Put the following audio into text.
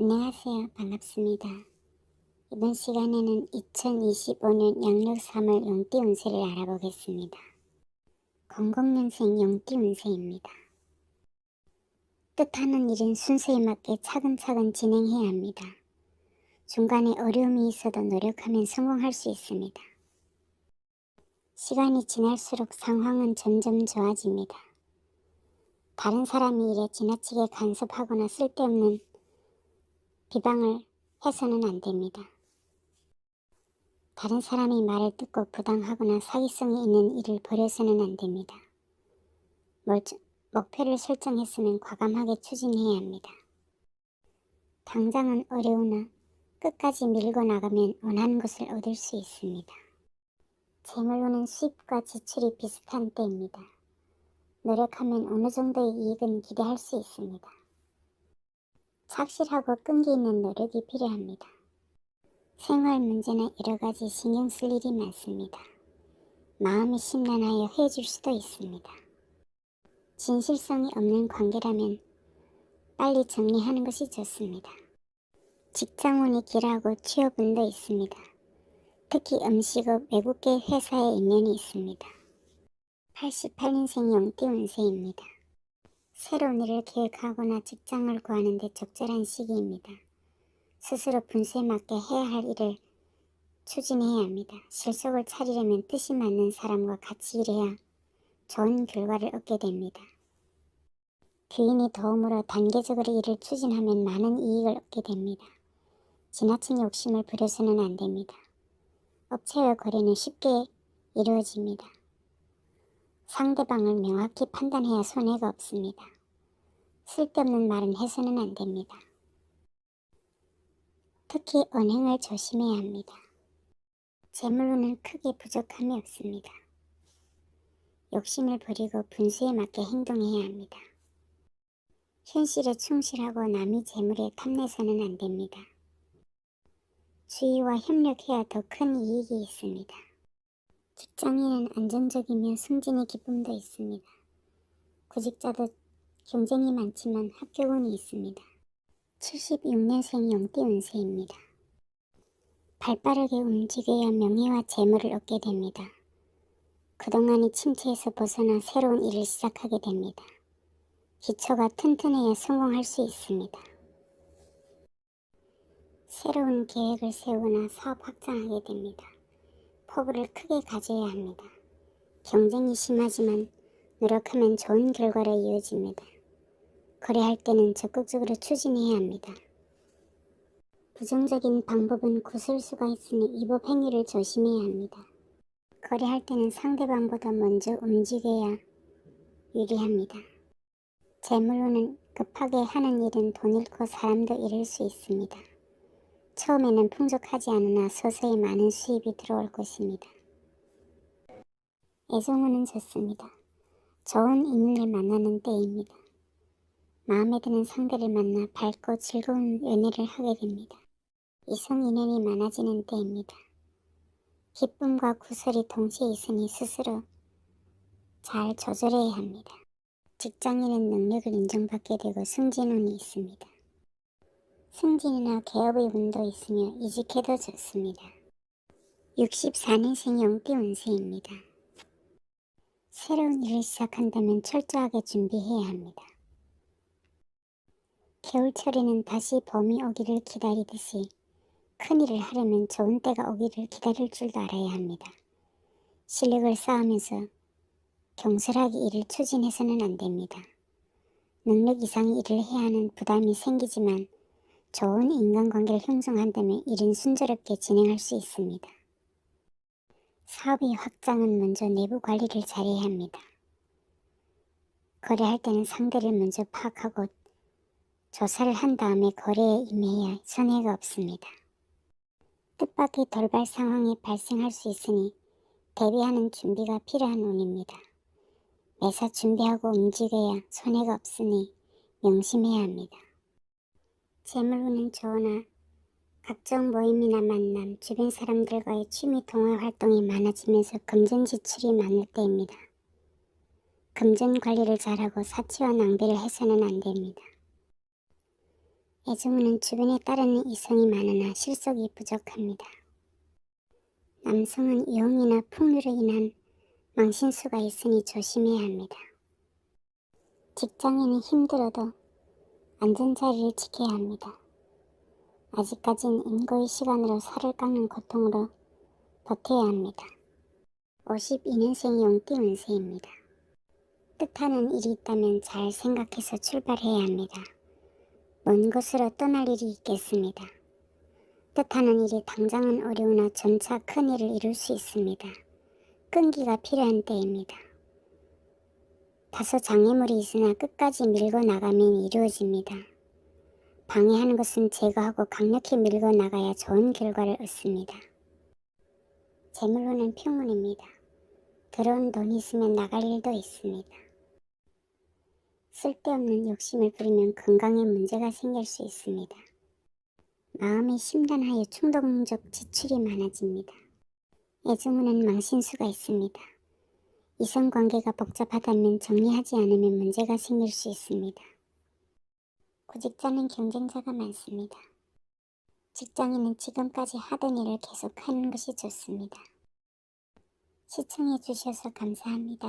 안녕하세요. 반갑습니다. 이번 시간에는 2025년 양력 3월 용띠 운세를 알아보겠습니다. 건공년생 용띠 운세입니다. 뜻하는 일은 순서에 맞게 차근차근 진행해야 합니다. 중간에 어려움이 있어도 노력하면 성공할 수 있습니다. 시간이 지날수록 상황은 점점 좋아집니다. 다른 사람의 일에 지나치게 간섭하거나 쓸데없는 비방을 해서는 안 됩니다. 다른 사람의 말을 듣고 부당하거나 사기성이 있는 일을 벌여서는 안 됩니다. 목표를 설정했으면 과감하게 추진해야 합니다. 당장은 어려우나 끝까지 밀고 나가면 원하는 것을 얻을 수 있습니다. 재물로는 수입과 지출이 비슷한 때입니다. 노력하면 어느 정도의 이익은 기대할 수 있습니다. 착실하고 끈기 있는 노력이 필요합니다. 생활 문제나 여러 가지 신경 쓸 일이 많습니다. 마음이 심란하여 헤어질 수도 있습니다. 진실성이 없는 관계라면 빨리 정리하는 것이 좋습니다. 직장운이 길하고 취업운도 있습니다. 특히 음식업, 외국계 회사에 인연이 있습니다. 88년생 용띠 운세입니다. 새로운 일을 계획하거나 직장을 구하는 데 적절한 시기입니다. 스스로 분수에 맞게 해야 할 일을 추진해야 합니다. 실속을 차리려면 뜻이 맞는 사람과 같이 일해야 좋은 결과를 얻게 됩니다. 귀인의 도움으로 단계적으로 일을 추진하면 많은 이익을 얻게 됩니다. 지나친 욕심을 부려서는 안 됩니다. 업체와 거래는 쉽게 이루어집니다. 상대방을 명확히 판단해야 손해가 없습니다. 쓸데없는 말은 해서는 안 됩니다. 특히 언행을 조심해야 합니다. 재물로는 크게 부족함이 없습니다. 욕심을 부리고 분수에 맞게 행동해야 합니다. 현실에 충실하고 남의 재물에 탐내서는 안 됩니다. 주위와 협력해야 더 큰 이익이 있습니다. 직장인은 안정적이며 승진의 기쁨도 있습니다. 구직자도 경쟁이 많지만 합격운이 있습니다. 76년생 용띠 운세입니다. 발빠르게 움직여야 명예와 재물을 얻게 됩니다. 그동안의 침체에서 벗어나 새로운 일을 시작하게 됩니다. 기초가 튼튼해야 성공할 수 있습니다. 새로운 계획을 세우거나 사업 확장하게 됩니다. 포부를 크게 가져야 합니다. 경쟁이 심하지만 노력하면 좋은 결과로 이어집니다. 거래할 때는 적극적으로 추진해야 합니다. 부정적인 방법은 구설수가 있으니 이법 행위를 조심해야 합니다. 거래할 때는 상대방보다 먼저 움직여야 유리합니다. 재물로는 급하게 하는 일은 돈 잃고 사람도 잃을 수 있습니다. 처음에는 풍족하지 않으나 서서히 많은 수입이 들어올 것입니다. 애정운은 좋습니다. 좋은 인연을 만나는 때입니다. 마음에 드는 상대를 만나 밝고 즐거운 연애를 하게 됩니다. 이성 인연이 많아지는 때입니다. 기쁨과 구설이 동시에 있으니 스스로 잘 조절해야 합니다. 직장인은 능력을 인정받게 되고 승진운이 있습니다. 승진이나 개업의 운도 있으며 이직해도 좋습니다. 64년생 용띠 운세입니다. 새로운 일을 시작한다면 철저하게 준비해야 합니다. 겨울철에는 다시 봄이 오기를 기다리듯이 큰일을 하려면 좋은 때가 오기를 기다릴 줄도 알아야 합니다. 실력을 쌓으면서 경솔하게 일을 추진해서는 안 됩니다. 능력 이상의 일을 해야 하는 부담이 생기지만 좋은 인간관계를 형성한다면 일은 순조롭게 진행할 수 있습니다. 사업의 확장은 먼저 내부 관리를 잘해야 합니다. 거래할 때는 상대를 먼저 파악하고 조사를 한 다음에 거래에 임해야 손해가 없습니다. 뜻밖의 돌발 상황이 발생할 수 있으니 대비하는 준비가 필요한 운입니다. 매사 준비하고 움직여야 손해가 없으니 명심해야 합니다. 재물운은 좋으나 각종 모임이나 만남, 주변 사람들과의 취미 동호회 활동이 많아지면서 금전 지출이 많을 때입니다. 금전 관리를 잘하고 사치와 낭비를 해서는 안 됩니다. 애증우는 주변에 따르는 이성이 많으나 실속이 부족합니다. 남성은 유혹이나 풍류로 인한 망신수가 있으니 조심해야 합니다. 직장에는 힘들어도 안전자리를 지켜야 합니다. 아직까진 인고의 시간으로 살을 깎는 고통으로 버텨야 합니다. 52년생이 용띠 운세입니다. 뜻하는 일이 있다면 잘 생각해서 출발해야 합니다. 먼 곳으로 떠날 일이 있겠습니다. 뜻하는 일이 당장은 어려우나 점차 큰 일을 이룰 수 있습니다. 끈기가 필요한 때입니다. 다소 장애물이 있으나 끝까지 밀고 나가면 이루어집니다. 방해하는 것은 제거하고 강력히 밀고 나가야 좋은 결과를 얻습니다. 재물로는 평온입니다. 들어온 돈이 있으면 나갈 일도 있습니다. 쓸데없는 욕심을 부리면 건강에 문제가 생길 수 있습니다. 마음이 심란하여 충동적 지출이 많아집니다. 애증우는 망신수가 있습니다. 이성관계가 복잡하다면 정리하지 않으면 문제가 생길 수 있습니다. 구직자는 경쟁자가 많습니다. 직장인은 지금까지 하던 일을 계속하는 것이 좋습니다. 시청해 주셔서 감사합니다.